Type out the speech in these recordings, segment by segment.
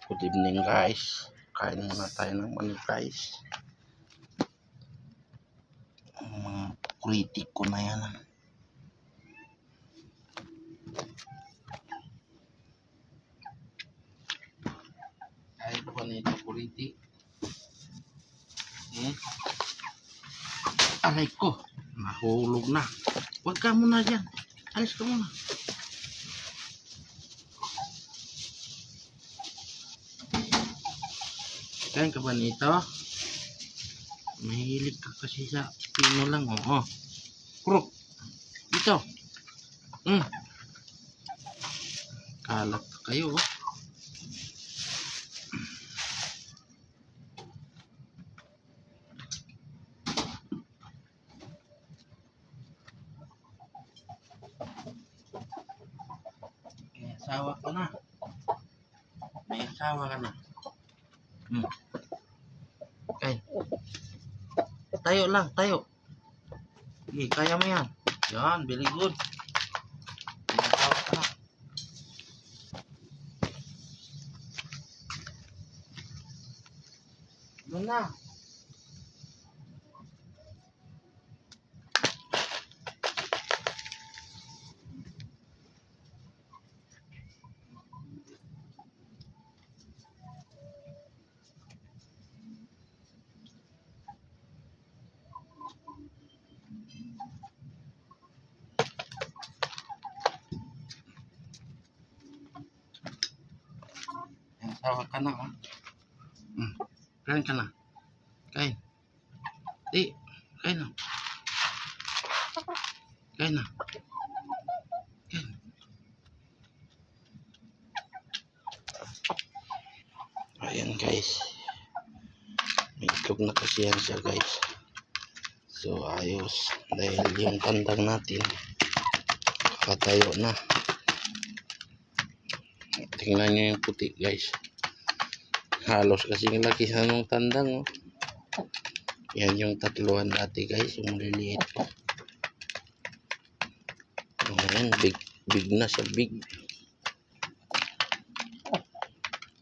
Good evening guys. Kain muna tayo ng manok guys. Mga kritik ko na yan. Ay ba nito kritik? Aray ko. Nahulog na. Huwag ka muna dyan. Alis ka muna. Kain ka ba nito? Mahilig ka kasi sa pino lang. Oh. Kruk. Dito. Kalat kayo. Oh. May asawa ka na. May asawa ka na. Kain. Tayo lang, tayo. Okay, kaya mo yan. Yan, very good. May asawa ka na. Doon na. May asawa ka na. Oh. Kain ka na. Kain. Di, kain na. Kain na. Kain. Ayan guys. May itlog na kasi yan siya guys. So ayos. Dahil yung tandang natin kakatayo na. Tingnan nyo yung puti guys. Halos kasing laki sa nung tandang. Oh. Yan yung tatluhan dati guys. Yung maliliit. Ayan, big na siya, big.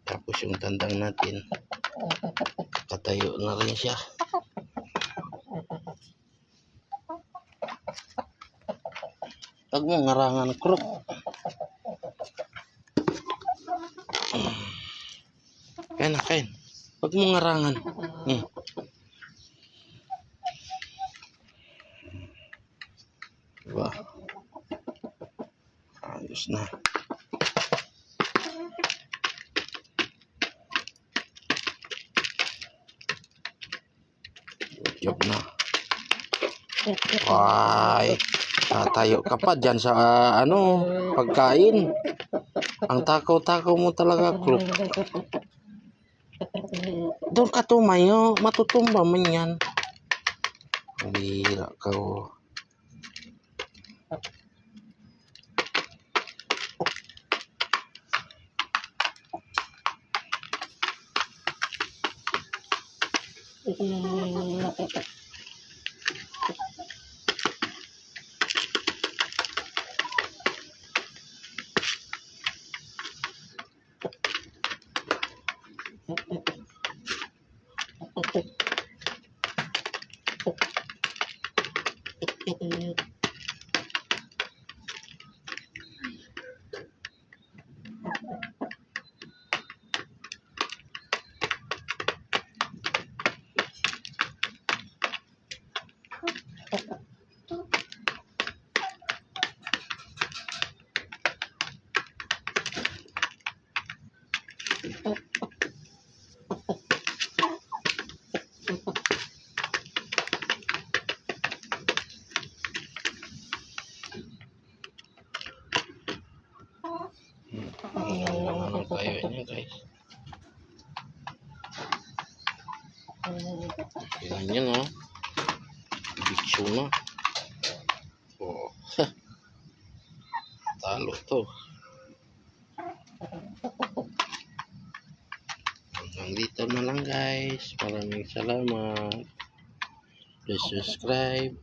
Tapos yung tandang natin katayo na rin siya. Pag mo ngarangan krok. Kain na, kain. Pag mo ngarangan. Diba? Ayos na. Good job na. Ay, tatayo ka pa dyan sa pagkain. Ang takaw-takaw mo talaga, Kruk. Doon ka tumayo, matutumba man yan. Bira ka, oh. Tayo niya guys. Tingnan nyo no. Bikso na. Oh. Talo to. Hanggang dito na lang guys. Maraming salamat. Please subscribe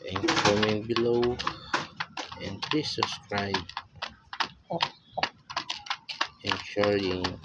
and comment below and please subscribe. Thank you. sharing.